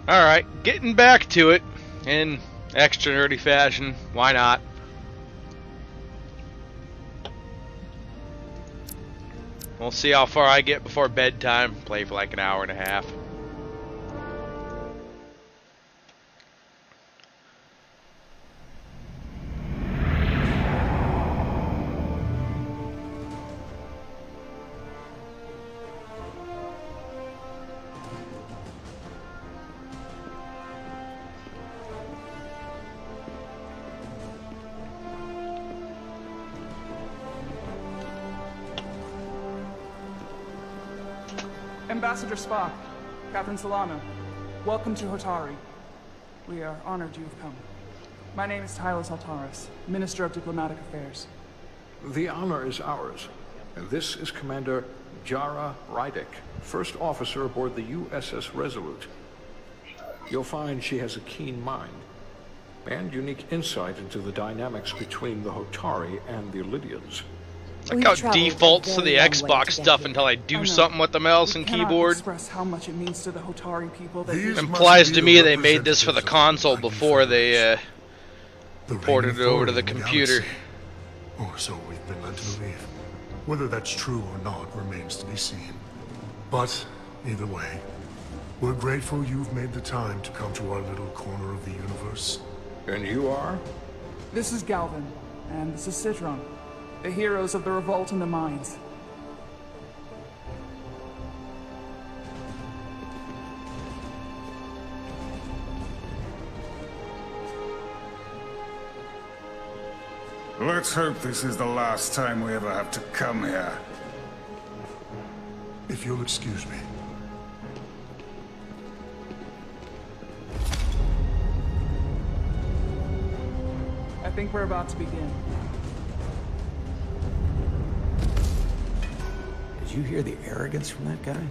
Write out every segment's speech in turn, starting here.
Alright, getting back to it in extra nerdy fashion. Why not? We'll see how far I get before bedtime. Play for like an hour and a half. Ambassador Spock, Captain Solano, welcome to Hotari. We are honored you have come. My name is Tyler Saltaris, Minister of Diplomatic Affairs. The honor is ours. And this is Commander Jara Rydick, first officer aboard the USS Resolute. You'll find she has a keen mind and unique insight into the dynamics between the Hotari and the Lydians. Like how it defaults to the Xbox stuff until I do something with the mouse and keyboard. Express how much it means to the Hotari people that Implies to me they made this for the console before they ported it over to the computer. Or so we've been led to believe. Whether that's true or not remains to be seen. But either way, we're grateful you've made the time to come to our little corner of the universe. And you are? This is Galvin, and this is Citron, the heroes of the revolt in the mines. Let's hope this is the last time we ever have to come here. If you'll excuse me. I think we're about to begin. Did you hear the arrogance from that guy?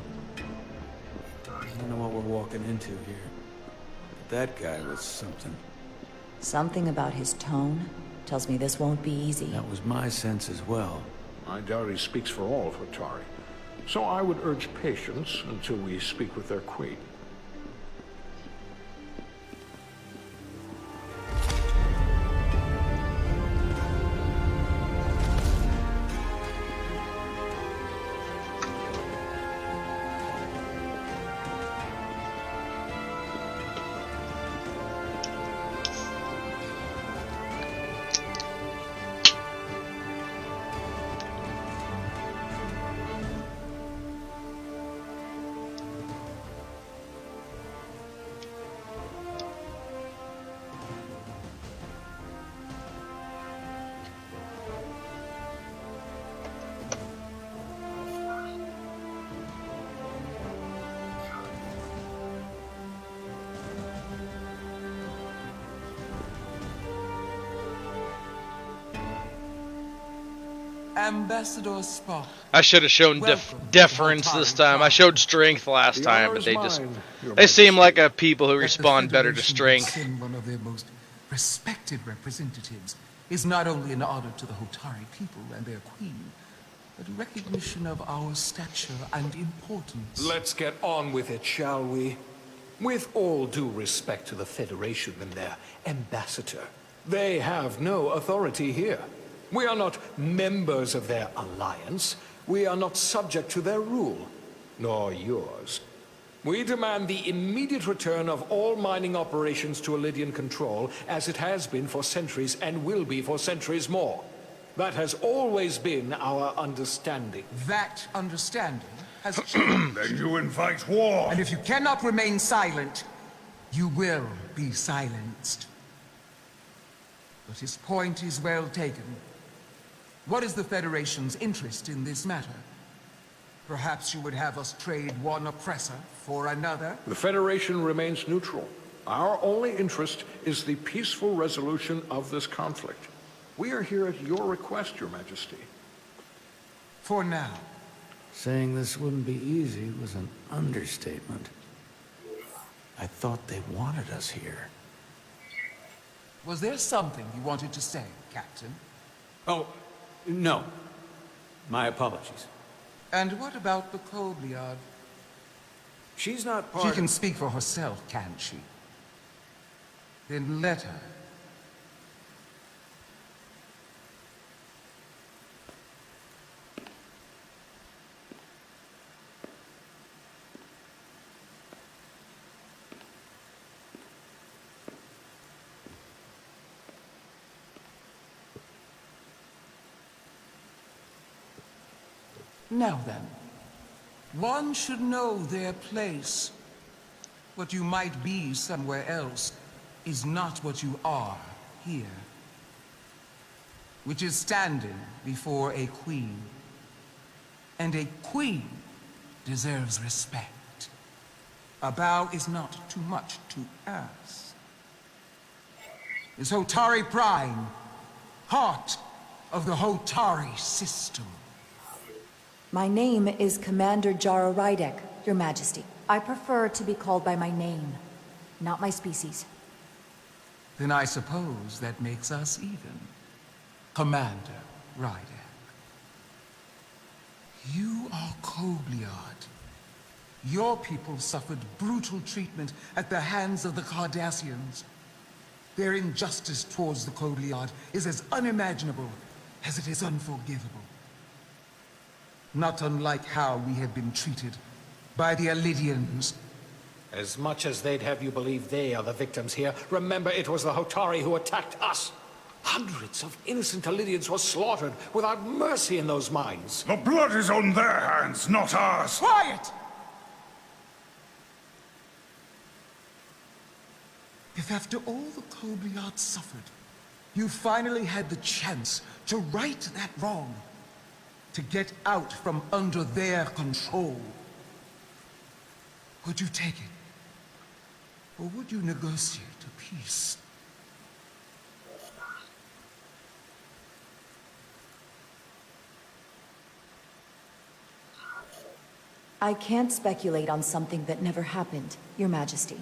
I don't know what we're walking into here. But that guy was something. Something about his tone tells me this won't be easy. That was my sense as well. I doubt he speaks for all of Hotari. So I would urge patience until we speak with their queen. Ambassador Spock. I should have shown deference this time. I showed strength last time, but they seem like a people who respond better to strength. One of their most respected representatives is not only an honor to the Hotari people and their queen, but a recognition of our stature and importance. Let's get on with it, shall we? With all due respect to the Federation and their ambassador, they have no authority here. We are not members of their alliance. We are not subject to their rule, nor yours. We demand the immediate return of all mining operations to Lydian control, as it has been for centuries and will be for centuries more. That has always been our understanding. That understanding has changed. Then you invite war. And if you cannot remain silent, you will be silenced. But his point is well taken. What is the Federation's interest in this matter? Perhaps you would have us trade one oppressor for another? The Federation remains neutral. Our only interest is the peaceful resolution of this conflict. We are here at your request, Your Majesty. For now. Saying this wouldn't be easy was an understatement. I thought they wanted us here. Was there something you wanted to say, Captain? Oh, no. My apologies. And what about the Kobliad? She's not She part can of... speak for herself, can't she? Then let her. Now then, one should know their place. What you might be somewhere else is not what you are here. Which is standing before a queen. And a queen deserves respect. A bow is not too much to ask. Is Hotari Prime, heart of the Hotari system. My name is Commander Jara Rydek, Your Majesty. I prefer to be called by my name, not my species. Then I suppose that makes us even. Commander Rydek. You are Kobliad. Your people suffered brutal treatment at the hands of the Cardassians. Their injustice towards the Kobliad is as unimaginable as it is unforgivable. Not unlike how we have been treated by the Elidians. As much as they'd have you believe they are the victims here, remember it was the Hotari who attacked us. Hundreds of innocent Elidians were slaughtered without mercy in those mines. The blood is on their hands, not ours. Quiet! If after all the Kobliad suffered, you finally had the chance to right that wrong, to get out from under their control, would you take it? Or would you negotiate a peace? I can't speculate on something that never happened, Your Majesty.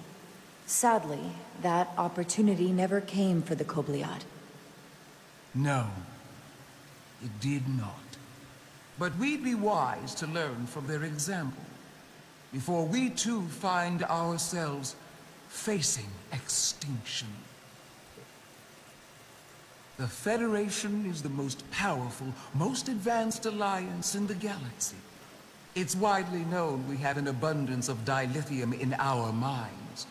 Sadly, that opportunity never came for the Kobliad. No, it did not. But we'd be wise to learn from their example, before we too find ourselves facing extinction. The Federation is the most powerful, most advanced alliance in the galaxy. It's widely known we have an abundance of dilithium in our mines.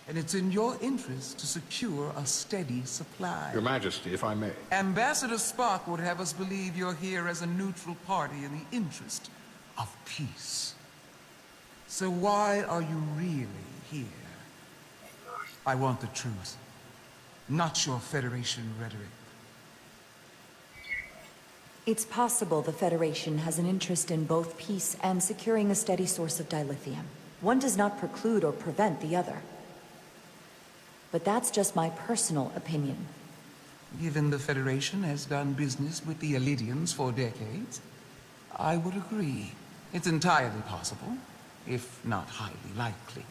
And it's in your interest to secure a steady supply. Your Majesty, if I may. Ambassador Spock would have us believe you're here as a neutral party in the interest of peace. So why are you really here? I want the truth, not your Federation rhetoric. It's possible the Federation has an interest in both peace and securing a steady source of dilithium. One does not preclude or prevent the other. But that's just my personal opinion. Given the Federation has done business with the Elidians for decades, I would agree. It's entirely possible, if not highly likely.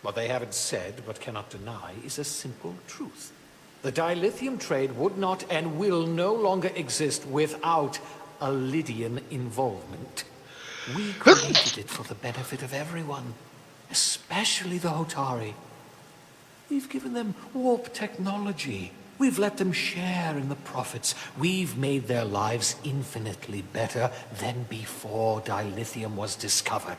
What they haven't said, but cannot deny, is a simple truth. The dilithium trade would not and will no longer exist without Elidian involvement. We created it for the benefit of everyone, especially the Hotari. We've given them warp technology. We've let them share in the profits. We've made their lives infinitely better than before dilithium was discovered.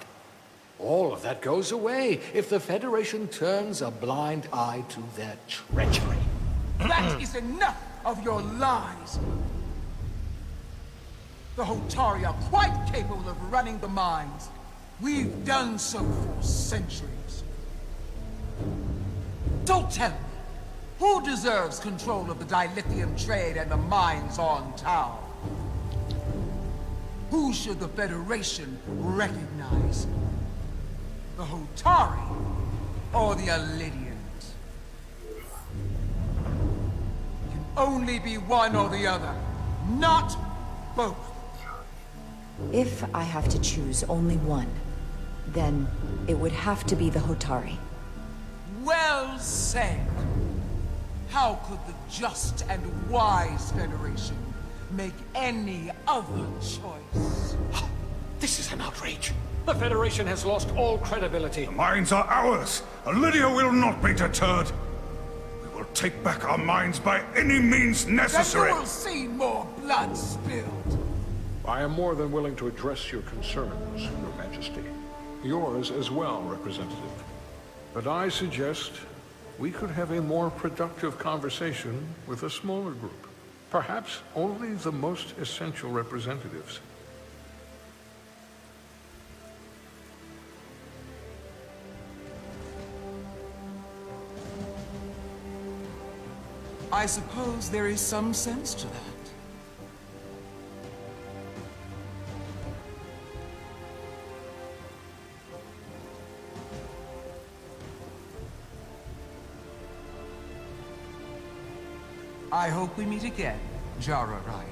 All of that goes away if the Federation turns a blind eye to their treachery. That is enough of your lies! The Hotari are quite capable of running the mines. We've done so for centuries. Don't tell me, who deserves control of the dilithium trade and the mines on Tau? Who should the Federation recognize? The Hotari or the Elidians? Can only be one or the other, not both. If I have to choose only one, then it would have to be the Hotari. Well said. How could the just and wise Federation make any other choice? This This is an outrage. The Federation has lost all credibility. The mines are ours. Lydia will not be deterred. We will take back our mines by any means necessary. Then you will see more blood spilled. I am more than willing to address your concerns, Your Majesty. Yours as well, Representative. But I suggest we could have a more productive conversation with a smaller group. Perhaps only the most essential representatives. I suppose there is some sense to that. I hope we meet again, Jara Ryder.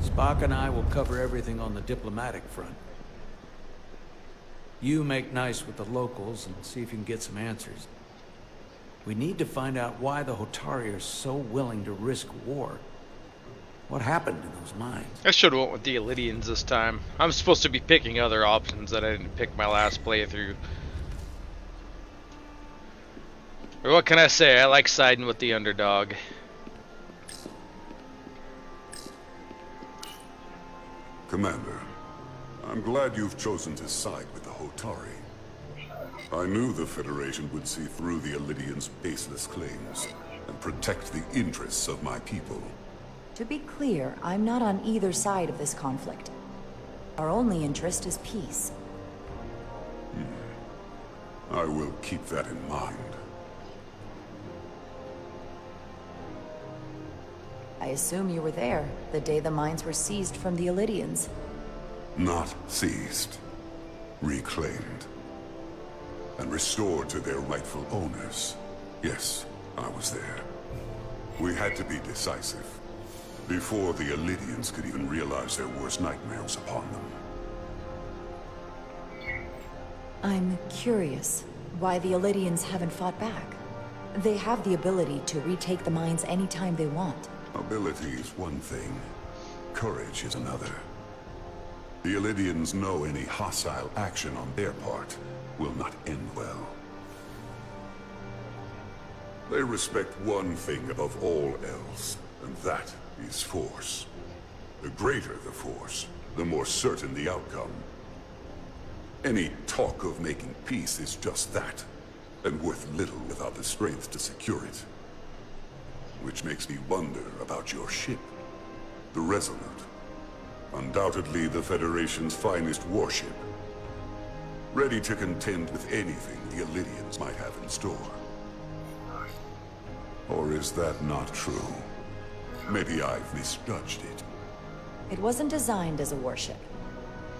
Spock and I will cover everything on the diplomatic front. You make nice with the locals and see if you can get some answers. We need to find out why the Hotari are so willing to risk war. What happened to those mines? I should have went with the Illidians this time. I'm supposed to be picking other options that I didn't pick my last playthrough. Or what can I say? I like siding with the underdog. Commander, I'm glad you've chosen to side with the Hotari. I knew the Federation would see through the Illidians' baseless claims and protect the interests of my people. To be clear, I'm not on either side of this conflict. Our only interest is peace. I will keep that in mind. I assume you were there, the day the mines were seized from the Illidians. Not seized. Reclaimed. And restored to their rightful owners. Yes, I was there. We had to be decisive. Before the Illidians could even realize their worst nightmares upon them. I'm curious why the Illidians haven't fought back. They have the ability to retake the mines anytime they want. Ability is one thing. Courage is another. The Illidians know any hostile action on their part will not end well. They respect one thing above all else, and that is force. The greater the force, the more certain the outcome. Any talk of making peace is just that, and worth little without the strength to secure it. Which makes me wonder about your ship, the Resolute. Undoubtedly the Federation's finest warship. Ready to contend with anything the Illidians might have in store. Or is that not true? Maybe I've misjudged it. It wasn't designed as a warship.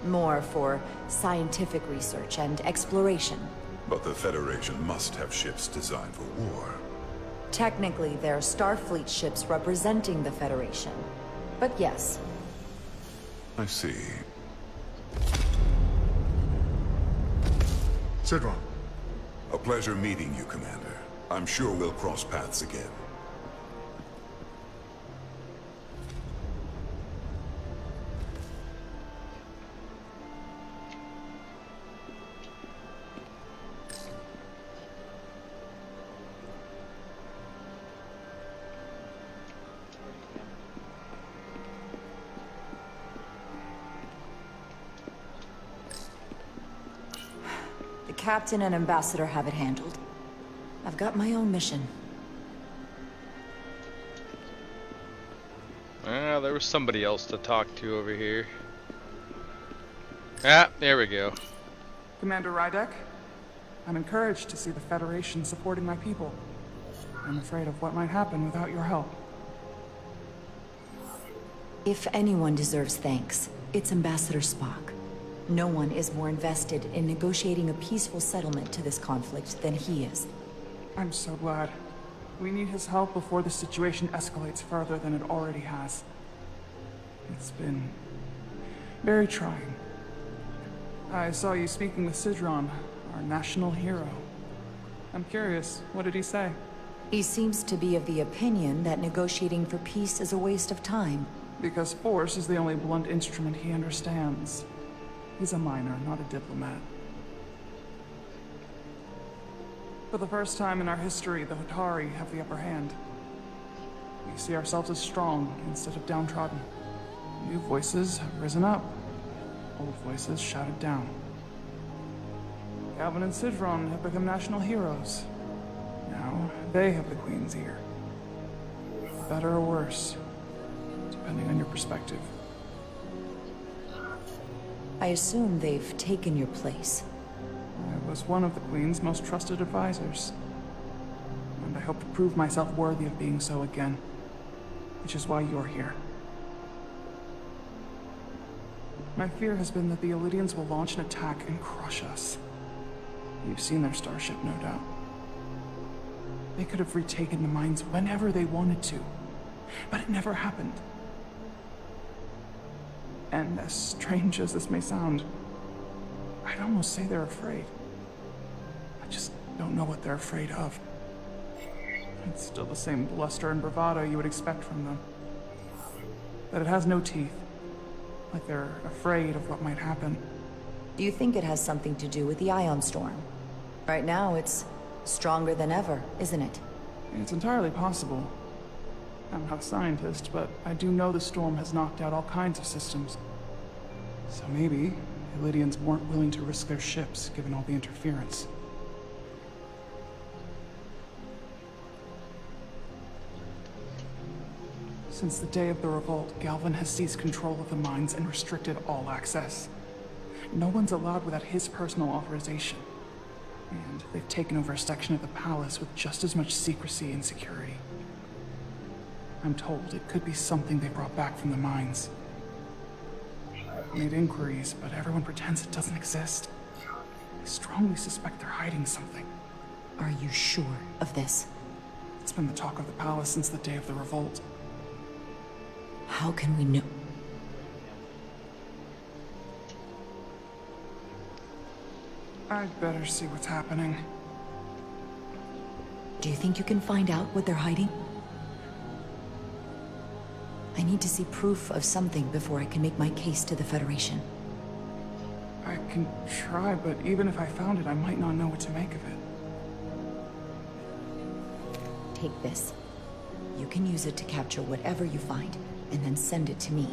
More for scientific research and exploration. But the Federation must have ships designed for war. Technically, they're Starfleet ships representing the Federation. But yes. I see. Sidron. A pleasure meeting you, Commander. I'm sure we'll cross paths again. The captain and ambassador have it handled. I've got my own mission. There was somebody else to talk to over here. Ah, there we go. Commander Rydek, I'm encouraged to see the Federation supporting my people. I'm afraid of what might happen without your help. If anyone deserves thanks, it's Ambassador Spock. No one is more invested in negotiating a peaceful settlement to this conflict than he is. I'm so glad. We need his help before the situation escalates further than it already has. It's been Very trying. I saw you speaking with Sidron, our national hero. I'm curious, what did he say? He seems to be of the opinion that negotiating for peace is a waste of time. Because force is the only blunt instrument he understands. He's a miner, not a diplomat. For the first time in our history, the Hotari have the upper hand. We see ourselves as strong instead of downtrodden. New voices have risen up. Old voices shouted down. Galvin and Sidron have become national heroes. Now, they have the Queen's ear. Better or worse, depending on your perspective. I assume they've taken your place. I was one of the Queen's most trusted advisors. And I hope to prove myself worthy of being so again. Which is why you're here. My fear has been that the Illidians will launch an attack and crush us. You've seen their starship, no doubt. They could have retaken the mines whenever they wanted to, but it never happened. And as strange as this may sound, I'd almost say they're afraid. I just don't know what they're afraid of. It's still the same bluster and bravado you would expect from them. But it has no teeth. Like they're afraid of what might happen. Do you think it has something to do with the ion storm? Right now, it's stronger than ever, isn't it? It's entirely possible. I'm not a scientist, but I do know the storm has knocked out all kinds of systems. So maybe the Illidians weren't willing to risk their ships, given all the interference. Since the day of the revolt, Galvin has seized control of the mines and restricted all access. No one's allowed without his personal authorization. And they've taken over a section of the palace with just as much secrecy and security. I'm told it could be something they brought back from the mines. I've made inquiries, but everyone pretends it doesn't exist. I strongly suspect they're hiding something. Are you sure of this? It's been the talk of the palace since the day of the revolt. How can we know? I'd better see what's happening. Do you think you can find out what they're hiding? I need to see proof of something before I can make my case to the Federation. I can try, but even if I found it, I might not know what to make of it. Take this. You can use it to capture whatever you find, and then send it to me.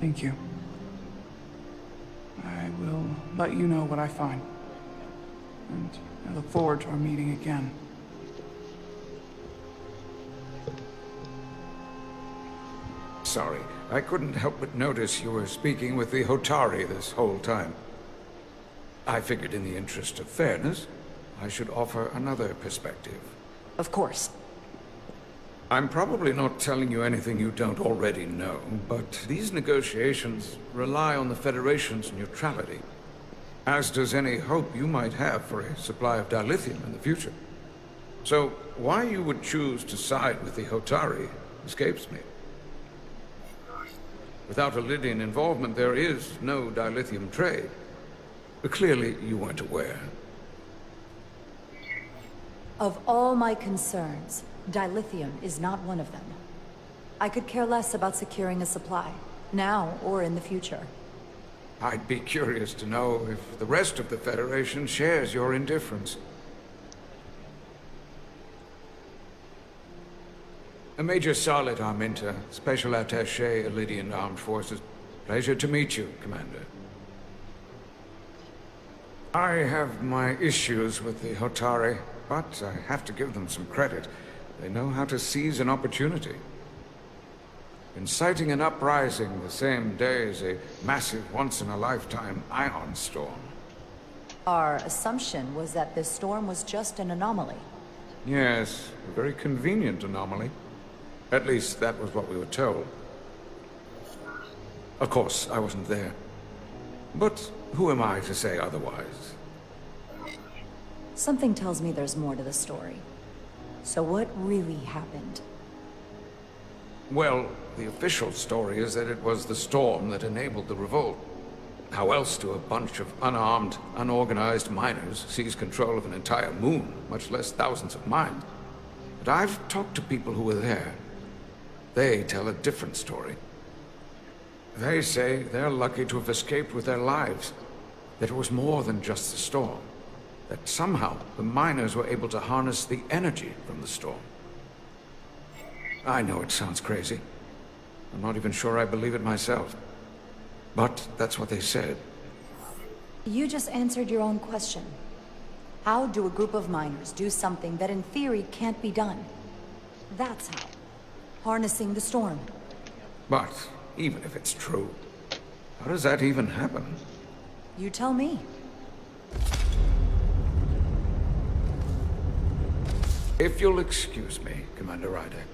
Thank you. I will let you know what I find. And I look forward to our meeting again. Sorry, I couldn't help but notice you were speaking with the Hotari this whole time. I figured in the interest of fairness, I should offer another perspective. Of course. I'm probably not telling you anything you don't already know, but these negotiations rely on the Federation's neutrality, as does any hope you might have for a supply of dilithium in the future. So, why you would choose to side with the Hotari escapes me. Without Illidian involvement, there is no dilithium trade. But clearly, you weren't aware. Of all my concerns, dilithium is not one of them. I could care less about securing a supply, now or in the future. I'd be curious to know if the rest of the Federation shares your indifference. Major Solid Arminta, Special Attaché, Illidian Armed Forces. Pleasure to meet you, Commander. I have my issues with the Hotari, but I have to give them some credit. They know how to seize an opportunity. Inciting an uprising the same day as a massive once-in-a-lifetime ion storm. Our assumption was that this storm was just an anomaly. Yes, a very convenient anomaly. At least that was what we were told. Of course, I wasn't there. But who am I to say otherwise? Something tells me there's more to the story. So what really happened? Well, the official story is that it was the storm that enabled the revolt. How else do a bunch of unarmed, unorganized miners seize control of an entire moon, much less thousands of miles? But I've talked to people who were there. They tell a different story. They say they're lucky to have escaped with their lives. That it was more than just the storm. That somehow the miners were able to harness the energy from the storm. I know it sounds crazy. I'm not even sure I believe it myself. But that's what they said. You just answered your own question. How do a group of miners do something that in theory can't be done? That's how. Harnessing the storm. But even if it's true, how does that even happen? You tell me. If you'll excuse me, Commander Ryder.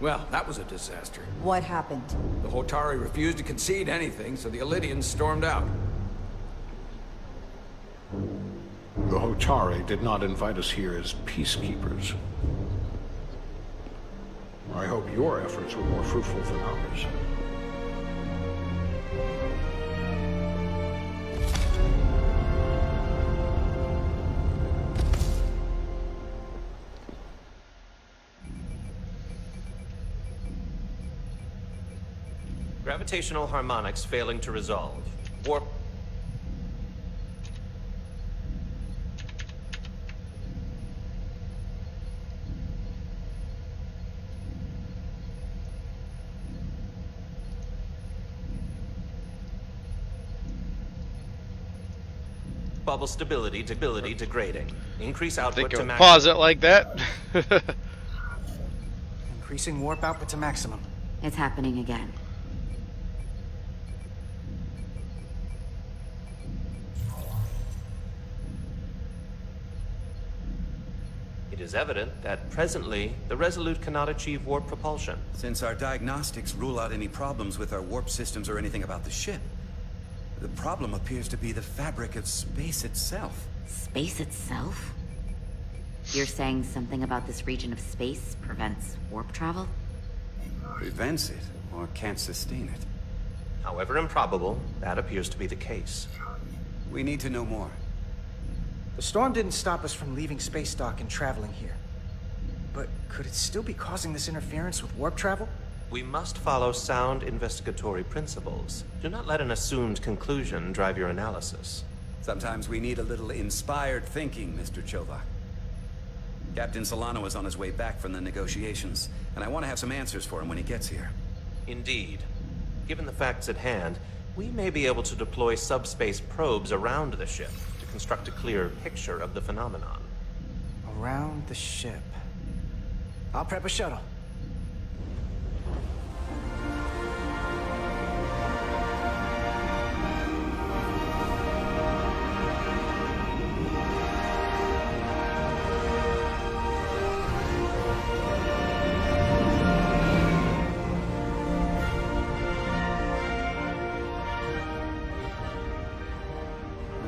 Well, that was a disaster. What happened? The Hotari refused to concede anything, so the Elydians stormed out. The Hotari did not invite us here as peacekeepers. I hope your efforts were more fruitful than ours. Gravitational harmonics failing to resolve. Warp... Bubble stability degrading. Increase output to maximum. Pause it like that. Increasing warp output to maximum. It's happening again. It is evident that presently, the Resolute cannot achieve warp propulsion. Since our diagnostics rule out any problems with our warp systems or anything about the ship, the problem appears to be the fabric of space itself. Space itself? You're saying something about this region of space prevents warp travel? Prevents it, or can't sustain it. However improbable, that appears to be the case. We need to know more. The storm didn't stop us from leaving space dock and traveling here. But could it still be causing this interference with warp travel? We must follow sound investigatory principles. Do not let an assumed conclusion drive your analysis. Sometimes we need a little inspired thinking, Mr. Chovak. Captain Solano is on his way back from the negotiations, and I want to have some answers for him when he gets here. Indeed. Given the facts at hand, we may be able to deploy subspace probes around the ship to construct a clear picture of the phenomenon. Around the ship. I'll prep a shuttle.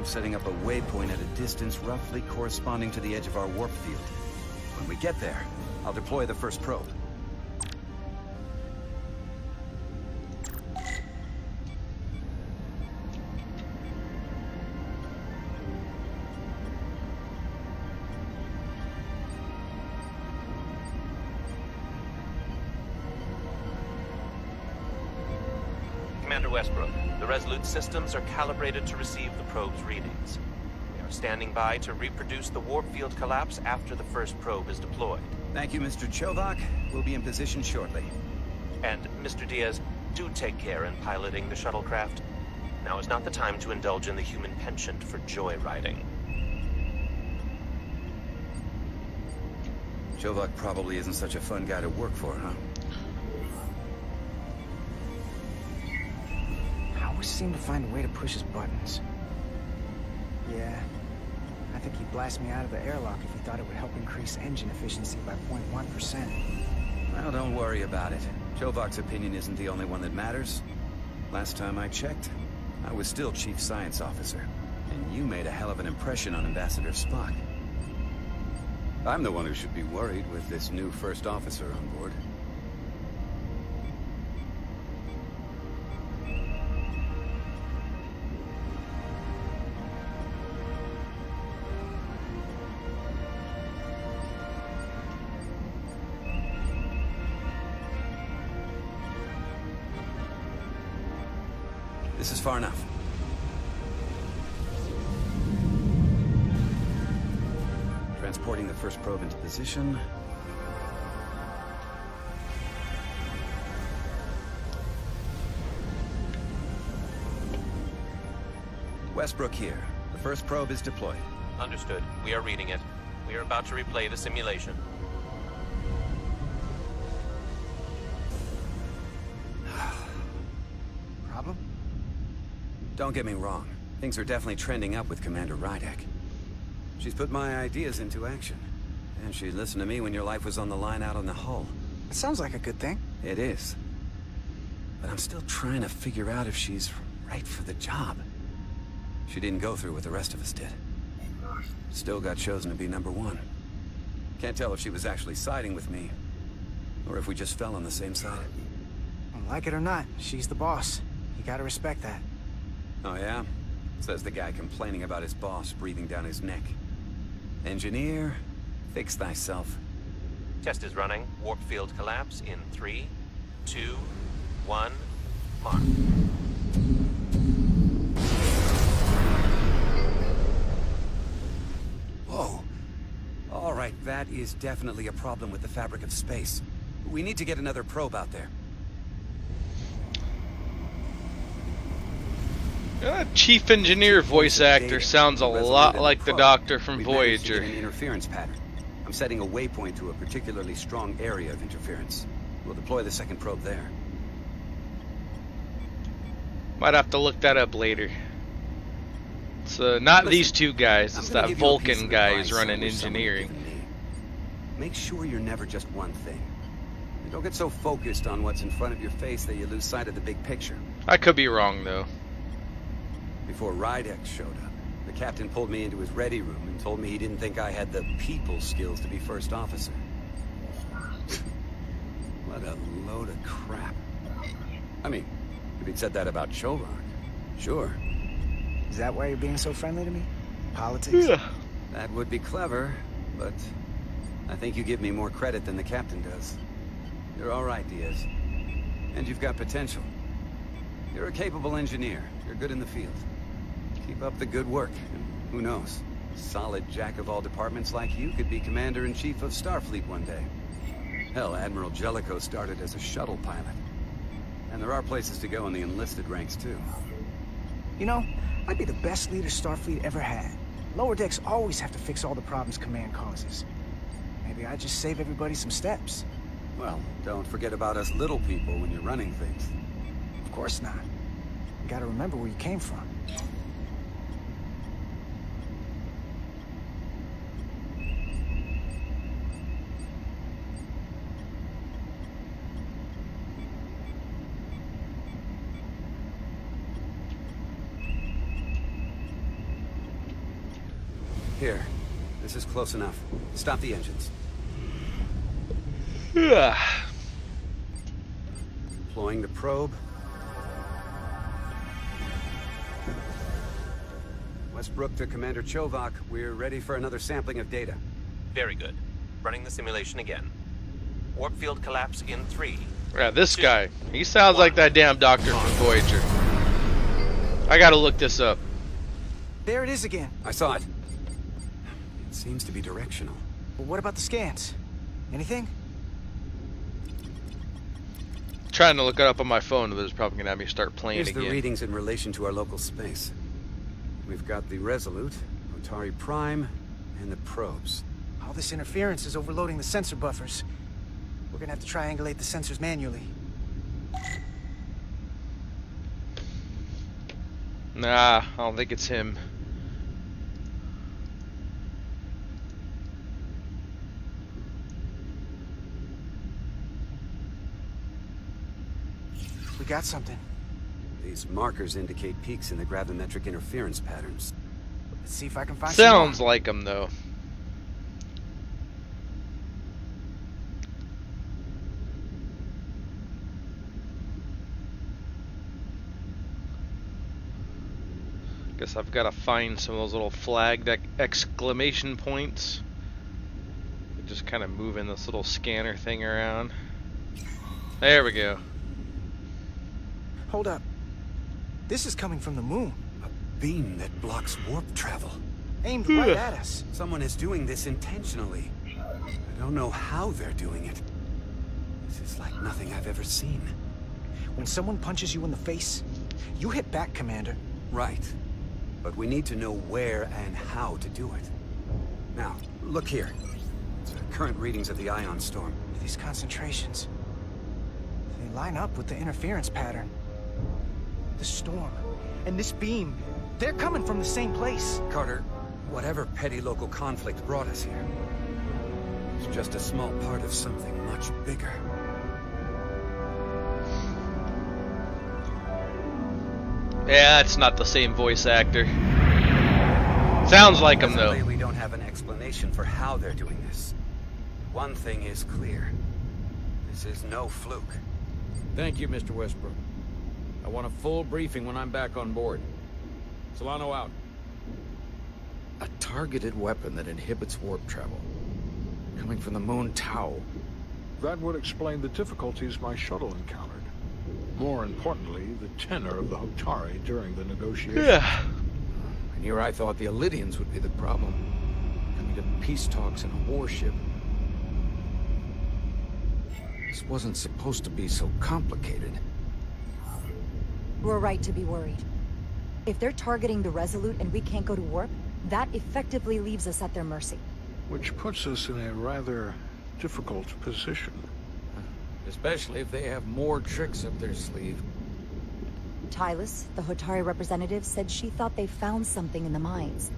Setting up a waypoint at a distance roughly corresponding to the edge of our warp field. When we get there, I'll deploy the first probe. Commander Westbrook, the Resolute systems are calibrated to receive the probe's readings. We are standing by to reproduce the warp field collapse after the first probe is deployed. Thank you, Mr. Chovak. We'll be in position shortly. And, Mr. Diaz, do take care in piloting the shuttlecraft. Now is not the time to indulge in the human penchant for joyriding. Chovak probably isn't such a fun guy to work for, huh? always seemed to find a way to push his buttons. Yeah, I think he'd blast me out of the airlock if he thought it would help increase engine efficiency by 0.1%. Well, don't worry about it. Chovak's opinion isn't the only one that matters. Last time I checked, I was still Chief Science Officer, and you made a hell of an impression on Ambassador Spock. I'm the one who should be worried with this new first officer on board. This is far enough. Transporting the first probe into position. Westbrook here. The first probe is deployed. Understood. We are reading it. We are about to replay the simulation. Problem? Don't get me wrong. Things are definitely trending up with Commander Rydek. She's put my ideas into action. And she listened to me when your life was on the line out on the hull. It sounds like a good thing. It is. But I'm still trying to figure out if she's right for the job. She didn't go through what the rest of us did. Still got chosen to be #1. Can't tell if she was actually siding with me, or if we just fell on the same side. Well, like it or not, she's the boss. You gotta respect that. Oh yeah? Says the guy complaining about his boss breathing down his neck. Engineer, fix thyself. Test is running. Warp field collapse in 3, 2, 1, mark. Whoa. All right, that is definitely a problem with the fabric of space. We need to get another probe out there. Chief Engineer voice actor sounds a lot like the Doctor from Voyager. An interference pattern. I'm setting a waypoint to a particularly strong area of interference. We'll deploy the second probe there. Might have to look that up later. It's not these two guys, it's that Vulcan guy who's running engineering. Make sure you're never just one thing. And don't get so focused on what's in front of your face that you lose sight of the big picture. I could be wrong, though. Before Rydek showed up, the captain pulled me into his ready room and told me he didn't think I had the people skills to be first officer. What a load of crap. I mean, if he'd said that about Chovak, sure. Is that why you're being so friendly to me? Politics? Yeah. That would be clever, but I think you give me more credit than the captain does. You're all right, Diaz. And you've got potential. You're a capable engineer. You're good in the field. Keep up the good work, and who knows? A solid jack of all departments like you could be Commander-in-Chief of Starfleet one day. Hell, Admiral Jellicoe started as a shuttle pilot. And there are places to go in the enlisted ranks, too. You know, I'd be the best leader Starfleet ever had. Lower decks always have to fix all the problems Command causes. Maybe I'd just save everybody some steps. Well, don't forget about us little people when you're running things. Of course not. You gotta remember where you came from. Here. This is close enough. Stop the engines. Deploying the probe. Westbrook to Commander Chovak. We're ready for another sampling of data. Very good. Running the simulation again. Warp field collapse in 3. Yeah, this guy. He sounds like that damn Doctor from Voyager. I gotta look this up. There it is again. I saw it. It seems to be directional. But what about the scans? Anything? Trying to look it up on my phone, but it's probably gonna have me start playing Here's again. the readings in relation to our local space. We've got the Resolute, Otari Prime, and the probes. All this interference is overloading the sensor buffers. We're gonna have to triangulate the sensors manually. Nah, I don't think it's him. We got something. These markers indicate peaks in the gravimetric interference patterns. Let's see if I can find Sounds some like him, though. Guess I've got to find some of those little flagged exclamation points. Just kind of moving this little scanner thing around. There we go. Hold up. This is coming from the moon. A beam that blocks warp travel. Aimed right at us. Someone is doing this intentionally. I don't know how they're doing it. This is like nothing I've ever seen. When someone punches you in the face, you hit back, Commander. Right. But we need to know where and how to do it. Now, look here. It's the current readings of the ion storm. These concentrations, they line up with the interference pattern. The storm and this beam, they're coming from the same place. Carter, whatever petty local conflict brought us here, it's just a small part of something much bigger. Yeah, it's not the same voice actor. Sounds like him, though. We don't have an explanation for how they're doing this. One thing is clear. This is no fluke. Thank you, Mr. Westbrook. I want a full briefing when I'm back on board. Solano out. A targeted weapon that inhibits warp travel. Coming from the moon Tau. That would explain the difficulties my shuttle encountered. More importantly, the tenor of the Hotari during the negotiations. Yeah. And here I thought the Illidians would be the problem. Coming to peace talks in a warship. This wasn't supposed to be so complicated. We're right to be worried. If they're targeting the Resolute and we can't go to warp, that effectively leaves us at their mercy. Which puts us in a rather difficult position. Especially if they have more tricks up their sleeve. Tylus, the Hotari representative, said she thought they found something in the mines.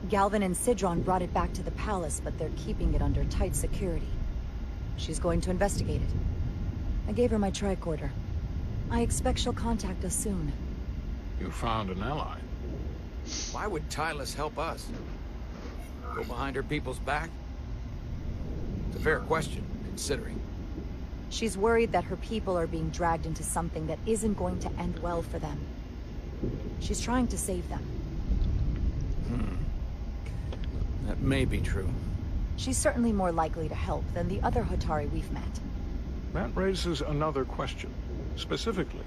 Galvin and Sidron brought it back to the palace, but they're keeping it under tight security. She's going to investigate it. I gave her my tricorder. I expect she'll contact us soon. You found an ally. Why would Tylus help us? Go behind her people's back? It's a fair question, considering. She's worried that her people are being dragged into something that isn't going to end well for them. She's trying to save them. That may be true. She's certainly more likely to help than the other Hotari we've met. That raises another question. Specifically,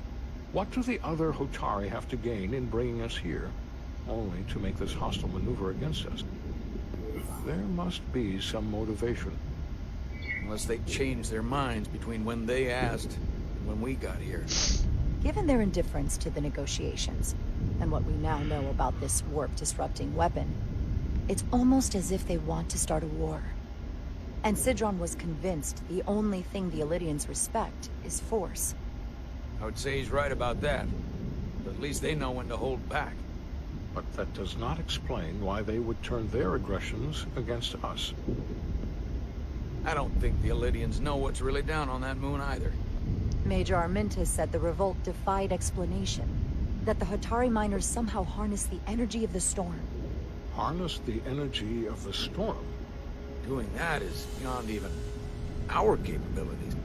what do the other Hotari have to gain in bringing us here, only to make this hostile maneuver against us? There must be some motivation. Unless they changed their minds between when they asked and when we got here. Given their indifference to the negotiations, and what we now know about this warp-disrupting weapon, it's almost as if they want to start a war. And Sidron was convinced the only thing the Illidians respect is force. I would say he's right about that. But at least they know when to hold back. But that does not explain why they would turn their aggressions against us. I don't think the Illidians know what's really down on that moon either. Major Armintas said the revolt defied explanation. That the Hotari miners somehow harnessed the energy of the storm. Harness the energy of the storm? Doing that is beyond even our capabilities.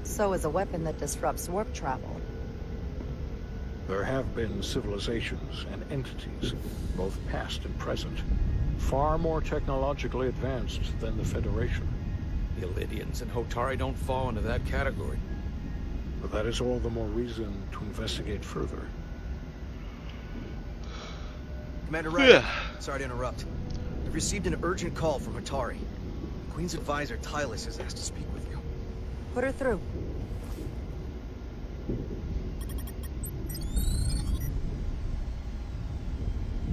So is a weapon that disrupts warp travel. There have been civilizations and entities, both past and present, far more technologically advanced than the Federation. The Illidians and Hotari don't fall into that category. But that is all the more reason to investigate further. Commander Wright, sorry to interrupt. I've received an urgent call from Hotari. The Queen's advisor, Tylus, has asked to speak with you. Put her through.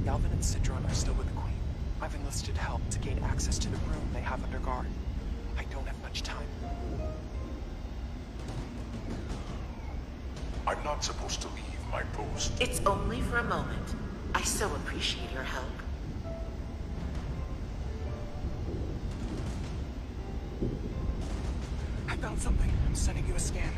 Galvin and Sidron are still with the Queen. I've enlisted help to gain access to the room they have under guard. I don't have much time. I'm not supposed to leave, my post. It's only for a moment. I so appreciate your help. I found something. I'm sending you a scan.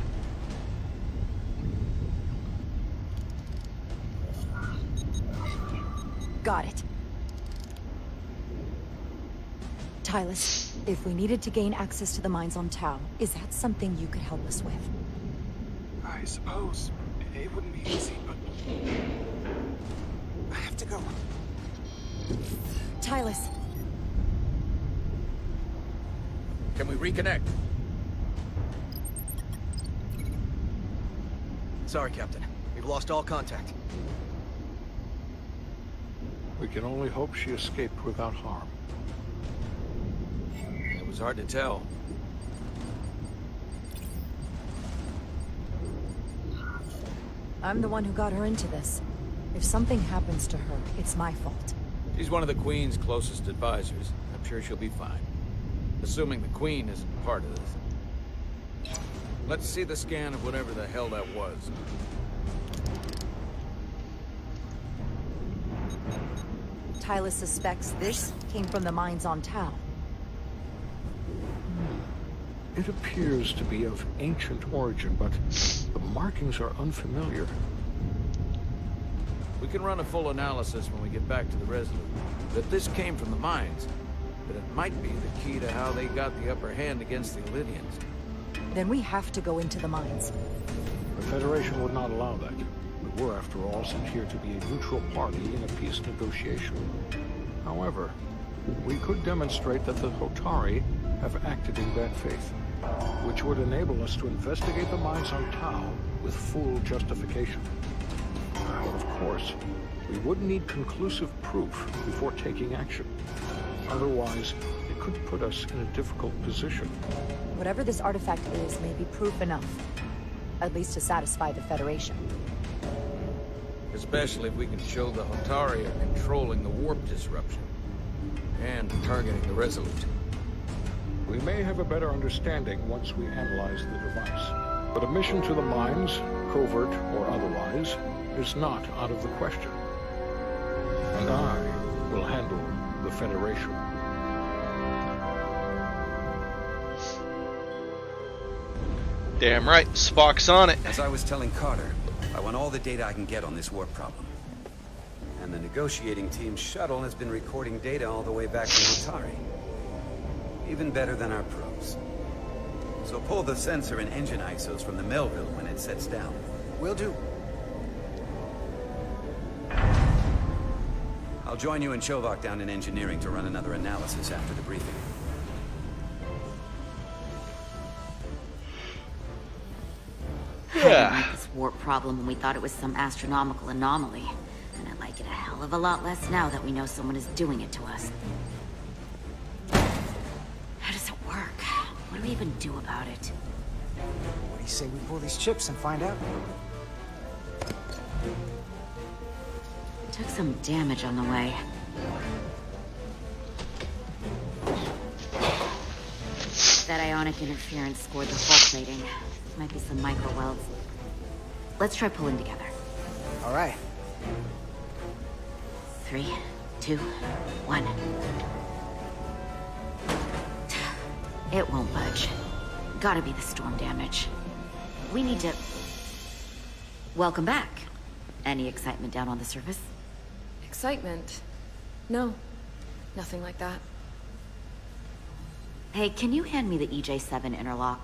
Got it. Tylus, if we needed to gain access to the mines on Tau, is that something you could help us with? I suppose it wouldn't be easy, but I have to go. Tylus. Can we reconnect? Sorry, Captain. We've lost all contact. We can only hope she escaped without harm. It was hard to tell. I'm the one who got her into this. If something happens to her, it's my fault. She's one of the Queen's closest advisors. I'm sure she'll be fine. Assuming the Queen isn't part of this. Let's see the scan of whatever the hell that was. Tylus suspects this came from the mines on Tau. It appears to be of ancient origin, but the markings are unfamiliar. We can run a full analysis when we get back to the Resolute. That this came from the mines, but it might be the key to how they got the upper hand against the Illydians. Then we have to go into the mines. The Federation would not allow that. We were, after all, sent here to be a neutral party in a peace negotiation. However, we could demonstrate that the Hotari have acted in bad faith, which would enable us to investigate the mines on Tau with full justification. But of course, we would need conclusive proof before taking action. Otherwise, it could put us in a difficult position. Whatever this artifact is may be proof enough. At least to satisfy the Federation. Especially if we can show the Hotari are controlling the warp disruption. And targeting the Resolute. We may have a better understanding once we analyze the device. But a mission to the mines, covert or otherwise, is not out of the question. And I will handle the Federation. Damn right, Spock's on it. As I was telling Carter, I want all the data I can get on this warp problem. And the negotiating team's shuttle has been recording data all the way back from Hotari. Even better than our probes. So pull the sensor and engine ISOs from the Melville when it sets down. Will do. I'll join you and Chovak down in engineering to run another analysis after the briefing. I didn't like this warp problem when we thought it was some astronomical anomaly. And I like it a hell of a lot less now that we know someone is doing it to us. How does it work? What do we even do about it? What do you say we pull these chips and find out? Took some damage on the way. That ionic interference scored the hull plating. Might be some micro welds. Let's try pulling together. All right. 3, 2, 1. It won't budge. Gotta be the storm damage. We need to... Welcome back. Any excitement down on the surface? Excitement? No. Nothing like that. Hey, can you hand me the EJ7 interlock?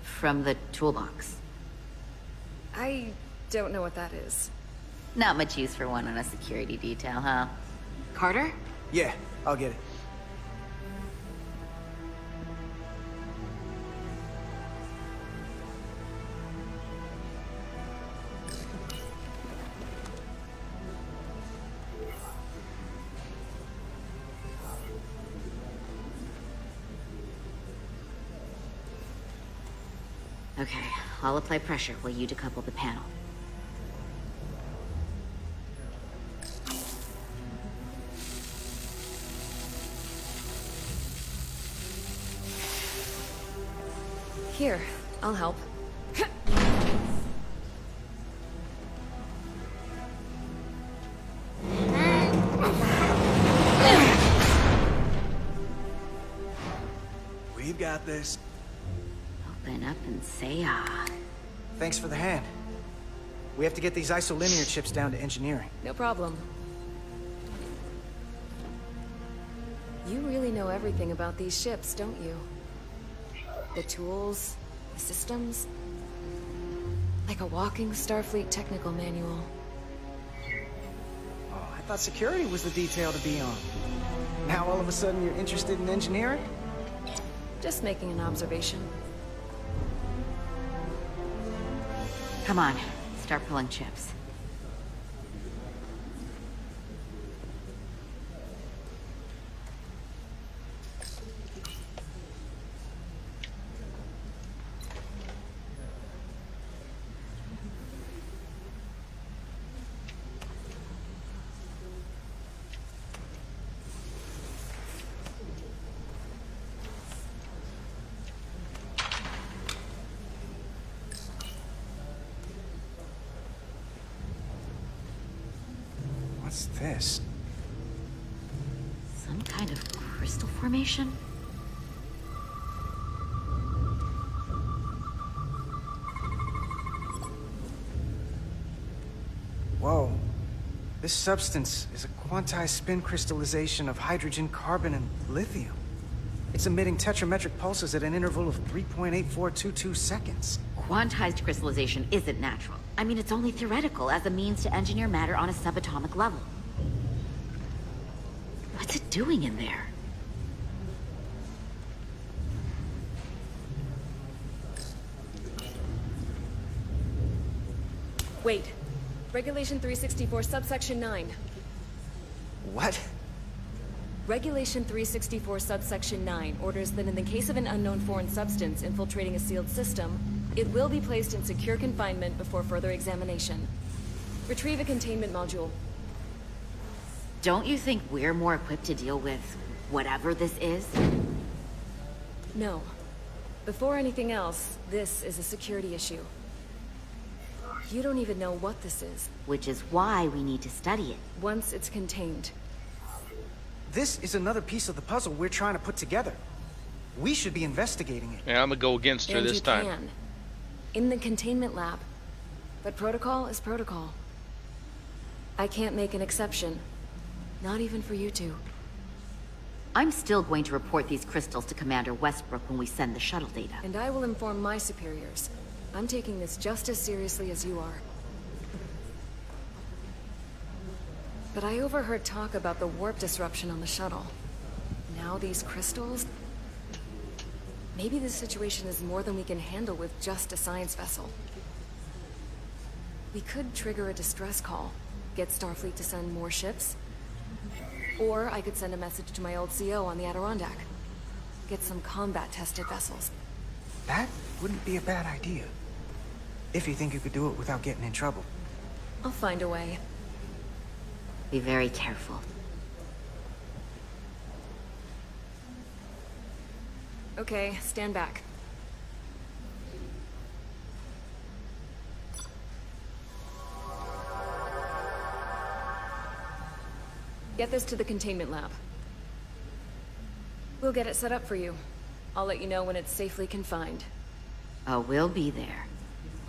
From the toolbox. I don't know what that is. Not much use for one on a security detail, huh? Carter? Yeah, I'll get it. Okay, I'll apply pressure while you decouple the panel. Here, I'll help. got this. Open up and say ah. Thanks for the hand. We have to get these isolinear chips down to engineering. No problem. You really know everything about these ships, don't you? The tools, the systems. Like a walking Starfleet technical manual. Oh, I thought security was the detail to be on. Now all of a sudden you're interested in engineering? Just making an observation. Come on, start pulling chips. What's this? Some kind of crystal formation? Whoa. This substance is a quantized spin crystallization of hydrogen, carbon, and lithium. It's emitting tetrametric pulses at an interval of 3.8422 seconds. Quantized crystallization isn't natural. I mean, it's only theoretical as a means to engineer matter on a subatomic level. What's it doing in there? Wait. Regulation 364, subsection 9. What? Regulation 364, subsection 9 orders that in the case of an unknown foreign substance infiltrating a sealed system, it will be placed in secure confinement before further examination. Retrieve a containment module. Don't you think we're more equipped to deal with whatever this is? No. Before anything else, this is a security issue. You don't even know what this is. Which is why we need to study it. Once it's contained. This is another piece of the puzzle we're trying to put together. We should be investigating it. Yeah, I'm gonna go against her And this you time. can. In the containment lab. But protocol is protocol. I can't make an exception. Not even for you two. I'm still going to report these crystals to Commander Westbrook when we send the shuttle data. And I will inform my superiors. I'm taking this just as seriously as you are. But I overheard talk about the warp disruption on the shuttle. Now these crystals? Maybe this situation is more than we can handle with just a science vessel. We could trigger a distress call, get Starfleet to send more ships. Or I could send a message to my old CO on the Adirondack. Get some combat-tested vessels. That wouldn't be a bad idea. If you think you could do it without getting in trouble. I'll find a way. Be very careful. Okay, stand back. Get this to the containment lab. We'll get it set up for you. I'll let you know when it's safely confined. Oh, we'll be there.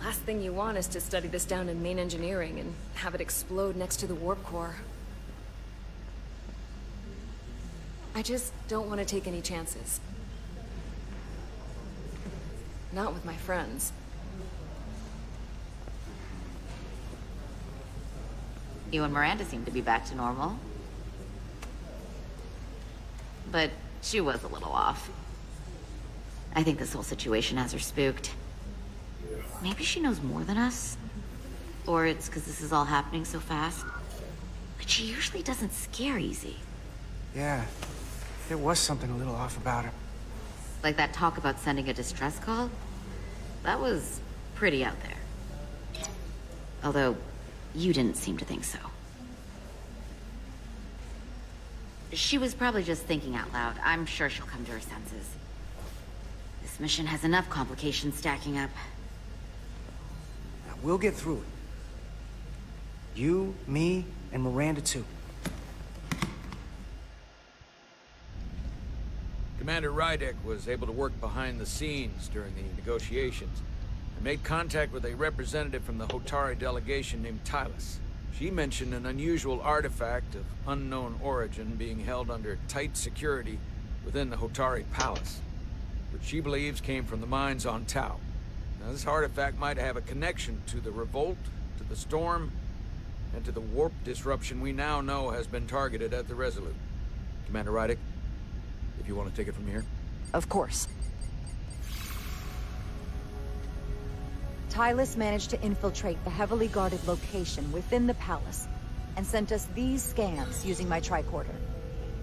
Last thing you want is to study this down in main engineering and have it explode next to the warp core. I just don't want to take any chances. Not with my friends. You and Miranda seem to be back to normal. But she was a little off. I think this whole situation has her spooked. Maybe she knows more than us. Or it's because this is all happening so fast. But she usually doesn't scare easy. Yeah, there was something a little off about her. Like that talk about sending a distress call? That was pretty out there. Although, you didn't seem to think so. She was probably just thinking out loud. I'm sure she'll come to her senses. This mission has enough complications stacking up. Now, we'll get through it. You, me, and Miranda too. Commander Rydek was able to work behind the scenes during the negotiations and made contact with a representative from the Hotari delegation named Tylus. She mentioned an unusual artifact of unknown origin being held under tight security within the Hotari Palace, which she believes came from the mines on Tau. Now, this artifact might have a connection to the revolt, to the storm, and to the warp disruption we now know has been targeted at the Resolute. Commander Rydek, if you want to take it from here. Of course. Tylus managed to infiltrate the heavily guarded location within the palace and sent us these scans using my tricorder.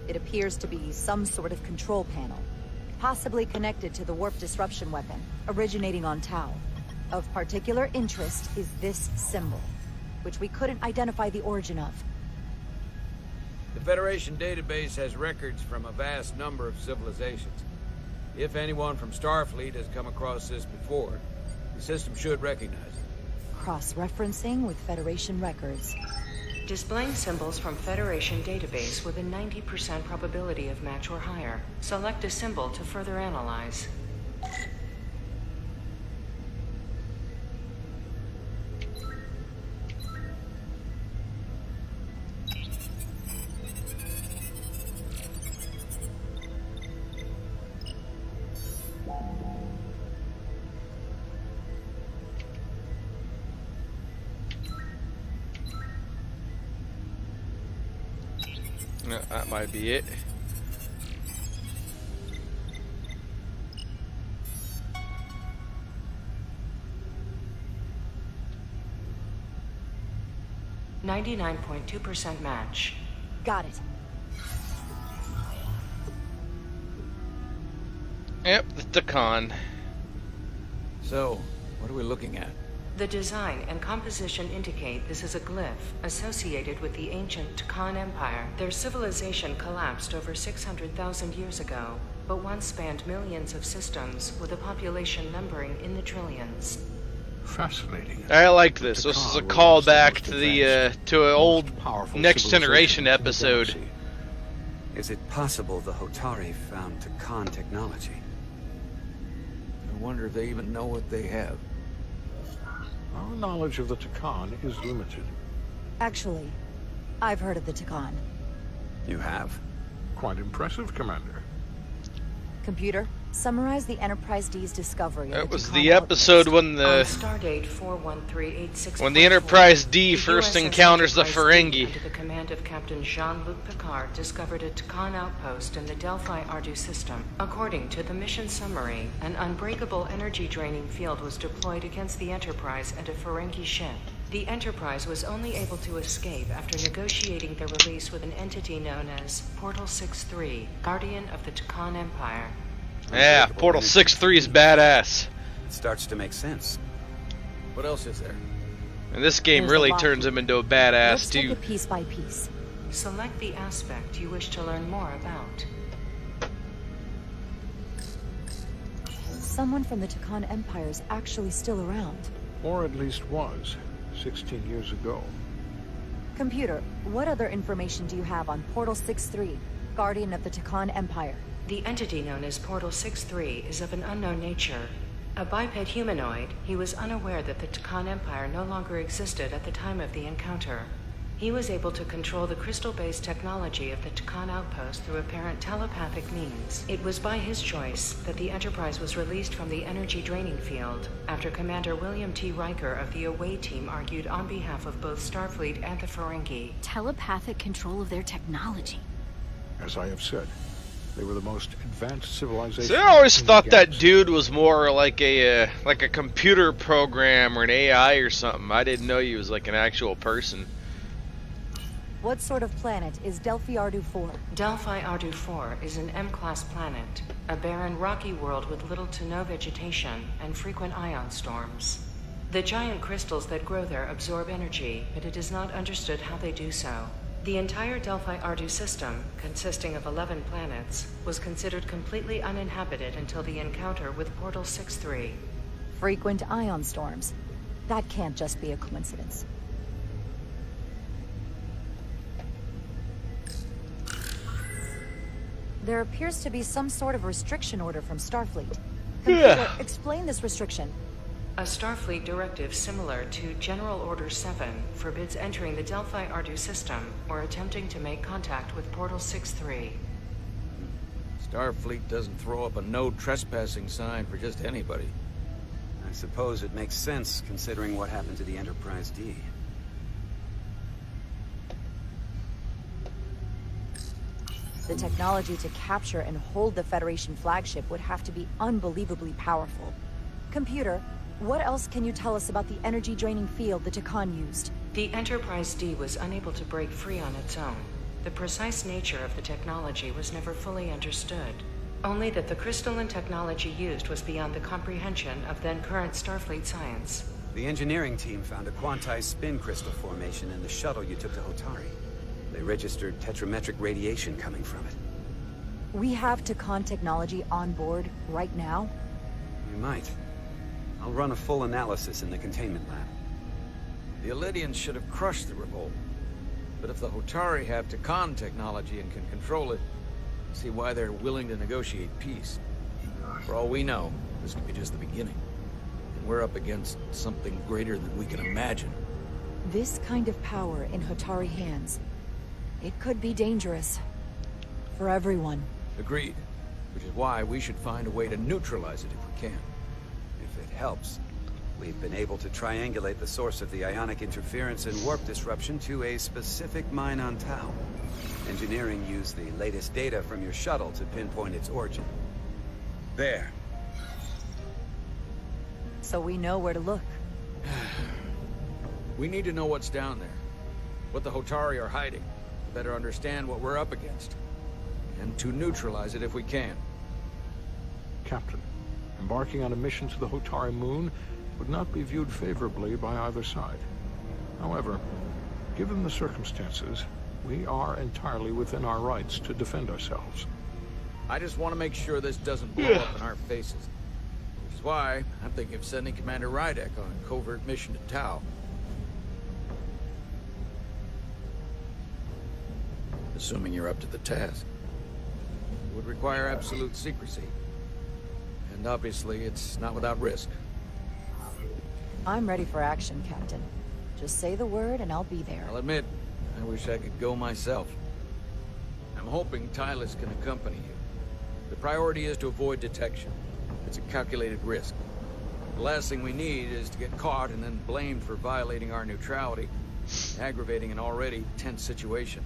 It appears to be some sort of control panel, possibly connected to the warp disruption weapon originating on Tau. Of particular interest is this symbol, which we couldn't identify the origin of. The Federation database has records from a vast number of civilizations. If anyone from Starfleet has come across this before, the system should recognize it. Cross-referencing with Federation records. Displaying symbols from Federation database with a 90% probability of match or higher. Select a symbol to further analyze. That might be it. .2% match. Got it. Yep, the Takan. So, what are we looking at? The design and composition indicate this is a glyph associated with the ancient Takan Empire. Their civilization collapsed over 600,000 years ago, but once spanned millions of systems with a population numbering in the trillions. Fascinating. I like this. This is a callback to the to an old Next Generation episode. Is it possible the Hotari found Takan technology? I wonder if they even know what they have. Our knowledge of the Takan is limited. Actually, I've heard of the Takan. You have? Quite impressive, Commander. Computer, summarize the Enterprise D's discovery. That was the episode when the Stardate 4138644, when the Enterprise D first USS encounters the Enterprise D, Ferengi. under the command of Captain Jean-Luc Picard, discovered a Takan outpost in the Delphi Ardu system. According to the mission summary, an unbreakable energy-draining field was deployed against the Enterprise and a Ferengi ship. The Enterprise was only able to escape after negotiating their release with an entity known as Portal 6-3, Guardian of the Takan Empire. Yeah, Portal 6-3 is badass. It starts to make sense. What else is there? And this game There's really a lot. turns him into a badass Let's take too. it piece by piece. Select the aspect you wish to learn more about. Someone from the Takan Empire is actually still around. Or at least was, 16 years ago. Computer, what other information do you have on Portal 6-3, Guardian of the Takan Empire? The entity known as Portal 6-3 is of an unknown nature. A biped humanoid, he was unaware that the Takan Empire no longer existed at the time of the encounter. He was able to control the crystal-based technology of the Takan outpost through apparent telepathic means. It was by his choice that the Enterprise was released from the energy-draining field, after Commander William T. Riker of the Away Team argued on behalf of both Starfleet and the Ferengi. Telepathic control of their technology. As I have said, they were the most advanced civilization. See, I always in thought the that galaxy. dude was more like a computer program or an AI or something. I didn't know he was like an actual person. What sort of planet is Delphi Ardu 4? Delphi Ardu 4 is an M-class planet, a barren rocky world with little to no vegetation and frequent ion storms. The giant crystals that grow there absorb energy, but it is not understood how they do so. The entire Delphi Ardu system, consisting of 11 planets, was considered completely uninhabited until the encounter with Portal 6-3. Frequent ion storms. That can't just be a coincidence. There appears to be some sort of restriction order from Starfleet. Computer, explain this restriction. A Starfleet directive similar to General Order 7 forbids entering the Delphi Ardu system or attempting to make contact with Portal 6-3. Starfleet doesn't throw up a no trespassing sign for just anybody. I suppose it makes sense, considering what happened to the Enterprise D. The technology to capture and hold the Federation flagship would have to be unbelievably powerful. Computer, what else can you tell us about the energy-draining field the Takan used? The Enterprise D was unable to break free on its own. The precise nature of the technology was never fully understood. Only that the crystalline technology used was beyond the comprehension of then-current Starfleet science. The engineering team found a quantized spin crystal formation in the shuttle you took to Hotari. They registered tetrametric radiation coming from it. We have Takan technology on board right now? You might. I'll run a full analysis in the containment lab. The Elydians should have crushed the revolt. But if the Hotari have Takan technology and can control it, I see why they're willing to negotiate peace. For all we know, this could be just the beginning. And we're up against something greater than we can imagine. This kind of power in Hotari hands, it could be dangerous. For everyone. Agreed. Which is why we should find a way to neutralize it if we can. If it helps, we've been able to triangulate the source of the ionic interference and warp disruption to a specific mine on Tau. Engineering used the latest data from your shuttle to pinpoint its origin. There. So we know where to look. We need to know what's down there. What the Hotari are hiding. To better understand what we're up against. And to neutralize it if we can. Captain, embarking on a mission to the Hotari moon would not be viewed favorably by either side. However, given the circumstances, we are entirely within our rights to defend ourselves. I just want to make sure this doesn't blow up in our faces. Which is why I'm thinking of sending Commander Rydek on a covert mission to Tau. Assuming you're up to the task. It would require absolute secrecy. And obviously, it's not without risk. I'm ready for action, Captain. Just say the word and I'll be there. I'll admit, I wish I could go myself. I'm hoping Tylus can accompany you. The priority is to avoid detection. It's a calculated risk. The last thing we need is to get caught and then blamed for violating our neutrality, aggravating an already tense situation.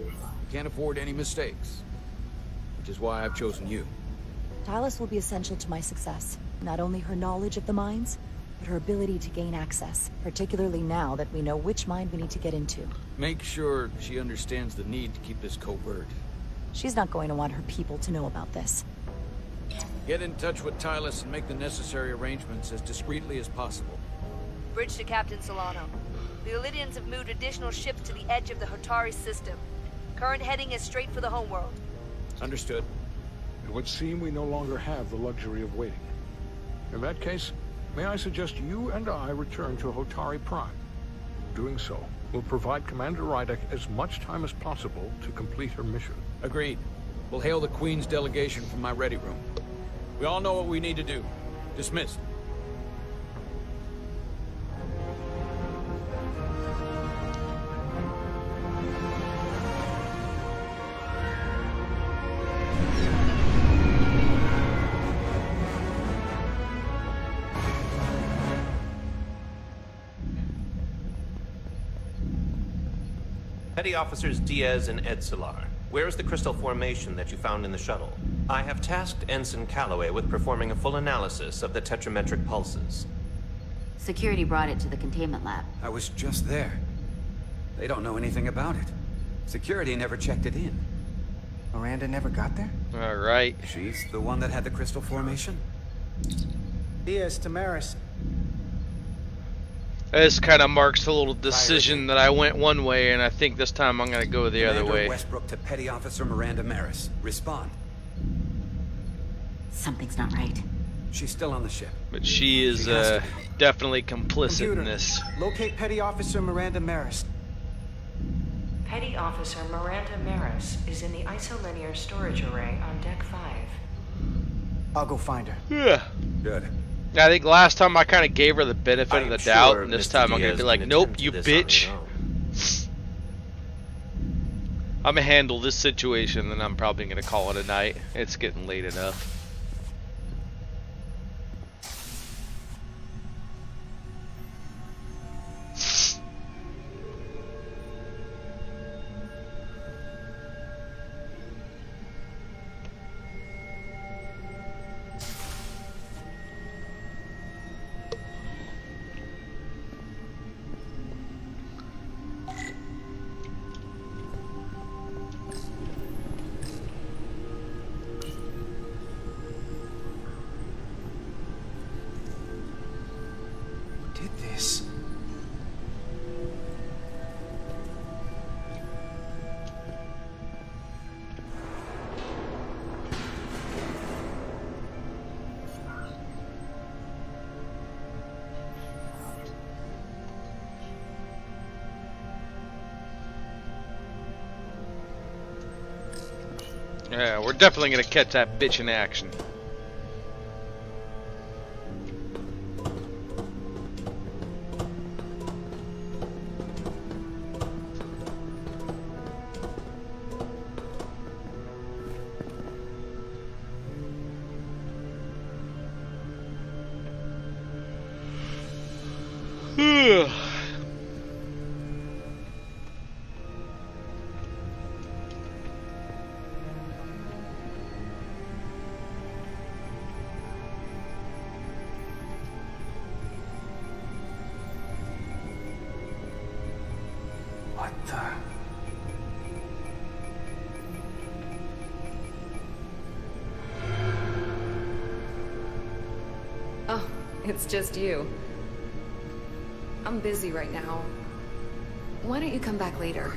We can't afford any mistakes, which is why I've chosen you. Tylus will be essential to my success. Not only her knowledge of the mines, but her ability to gain access, particularly now that we know which mine we need to get into. Make sure she understands the need to keep this covert. She's not going to want her people to know about this. Get in touch with Tylus and make the necessary arrangements as discreetly as possible. Bridge to Captain Solano. The Elydians have moved additional ships to the edge of the Hotari system. Current heading is straight for the homeworld. Understood. It would seem we no longer have the luxury of waiting. In that case, may I suggest you and I return to Hotari Prime? Doing so will provide Commander Rydek as much time as possible to complete her mission. Agreed. We'll hail the Queen's delegation from my ready room. We all know what we need to do. Dismissed. Petty Officers Diaz and Edsolar, where is the crystal formation that you found in the shuttle? I have tasked Ensign Calloway with performing a full analysis of the tetrametric pulses. Security brought it to the containment lab. I was just there. They don't know anything about it. Security never checked it in. Miranda never got there? All right. She's the one that had the crystal formation? Diaz, Tamaris. This kind of marks a little decision that I went one way, and I think this time I'm going to go the other way. Westbrook to Petty Officer Miranda Maris. Respond. Something's not right. She's still on the ship. But she is definitely complicit in this. Locate Petty Officer Miranda Maris. Petty Officer Miranda Maris is in the isolinear storage array on Deck 5. I'll go find her. Yeah. Good. I think last time I kind of gave her the benefit of the doubt, sure and this Mr. time I'm gonna Diaz be like, can nope, attend to you this on his bitch. I'm gonna handle this situation, then I'm probably gonna call it a night. It's getting late enough. Did this? Yeah, we're definitely gonna catch that bitch in action. What the? Oh, it's just you. I'm busy right now. Why don't you come back later?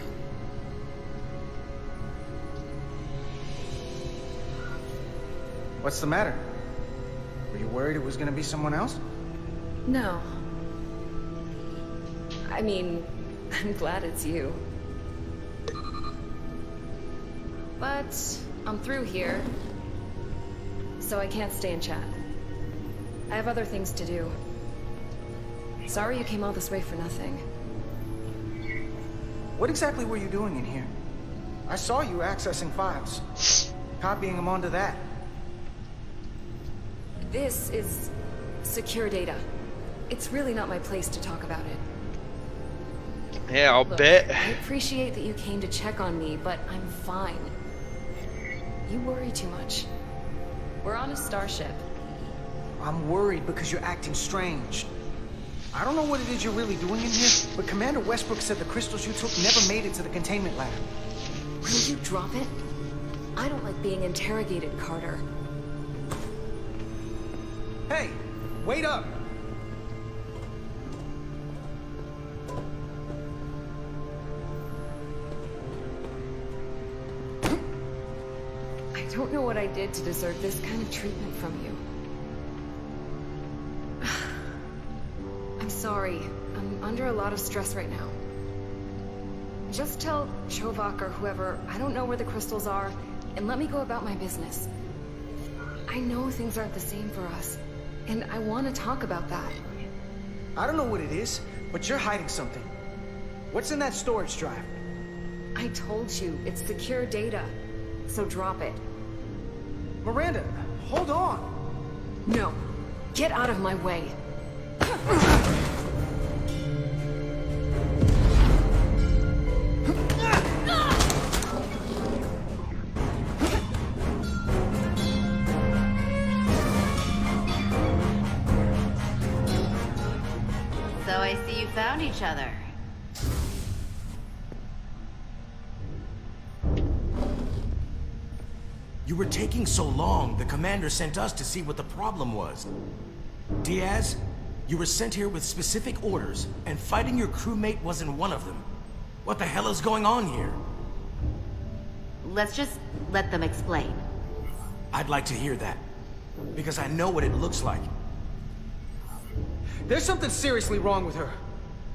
What's the matter? Were you worried it was gonna be someone else? No. I mean, I'm glad it's you. But I'm through here, so I can't stay and chat. I have other things to do. Sorry you came all this way for nothing. What exactly were you doing in here? I saw you accessing files. Copying them onto that. This is secure data. It's really not my place to talk about it. Yeah, I'll Look, bet. I appreciate that you came to check on me, but I'm fine. You worry too much. We're on a starship. I'm worried because you're acting strange. I don't know what it is you're really doing in here, but Commander Westbrook said the crystals you took never made it to the containment lab. Will you drop it? I don't like being interrogated, Carter. Hey, wait up! I don't know what I did to deserve this kind of treatment from you. I'm sorry. I'm under a lot of stress right now. Just tell Chovak or whoever I don't know where the crystals are, and let me go about my business. I know things aren't the same for us, and I want to talk about that. I don't know what it is, but you're hiding something. What's in that storage drive? I told you, it's secure data, so drop it. Miranda, hold on! No, get out of my way. So I see you found each other. You were taking so long, the commander sent us to see what the problem was. Diaz, you were sent here with specific orders, and fighting your crewmate wasn't one of them. What the hell is going on here? Let's just let them explain. I'd like to hear that, because I know what it looks like. There's something seriously wrong with her.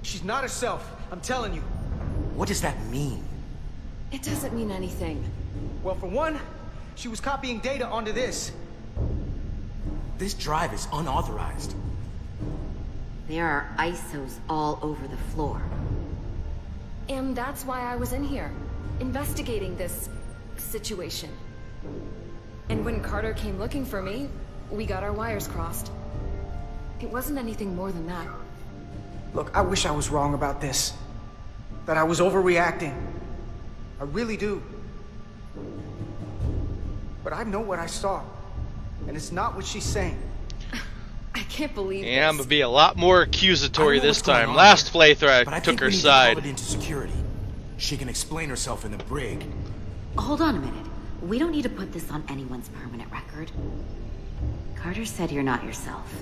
She's not herself, I'm telling you. What does that mean? It doesn't mean anything. Well, for one, she was copying data onto this. This drive is unauthorized. There are ISOs all over the floor. And that's why I was in here, investigating this situation. And when Carter came looking for me, we got our wires crossed. It wasn't anything more than that. Look, I wish I was wrong about this. That I was overreacting. I really do. But I know what I saw. And it's not what she's saying. I can't believe Yeah, I'm this. gonna be a lot more accusatory this time. Last playthrough I took her side. Call it into security. She can explain herself in the brig. Hold on a minute. We don't need to put this on anyone's permanent record. Carter said you're not yourself.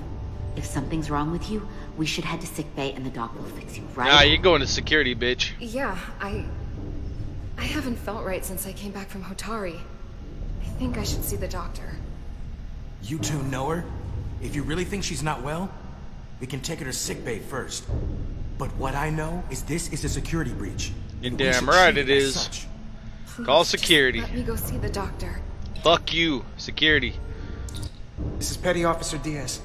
If something's wrong with you, we should head to sickbay and the doc will fix you, right? Nah, you're going to security, bitch. Yeah, I haven't felt right since I came back from Hotari. I think I should see the doctor. You two know her? If you really think she's not well, we can take her to sickbay first. But what I know is this is a security breach. You're and we damn should right treat it as is. such. Call Please, security. just let me go see the doctor. Fuck you, security. This is Petty Officer Diaz.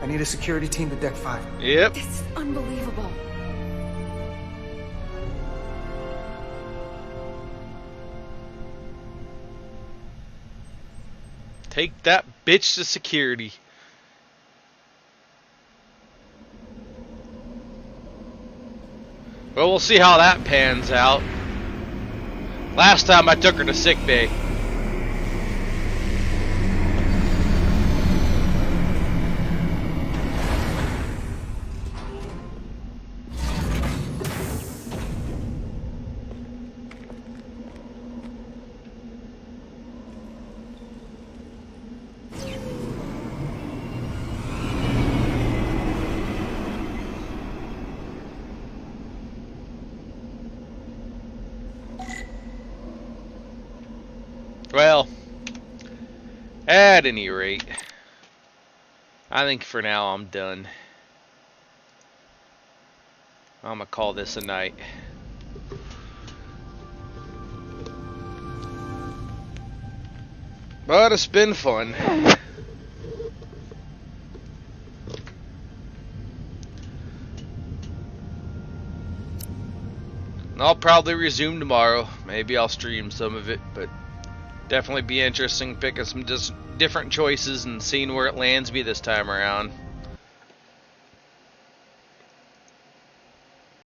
I need a security team to Deck 5. Yep. This is unbelievable. Take that bitch to security. Well, we'll see how that pans out. Last time I took her to sickbay. Well, at any rate, I think for now I'm done. I'm gonna call this a night. But it's been fun. I'll probably resume tomorrow. Maybe I'll stream some of it, but definitely be interesting picking some just different choices and seeing where it lands me this time around.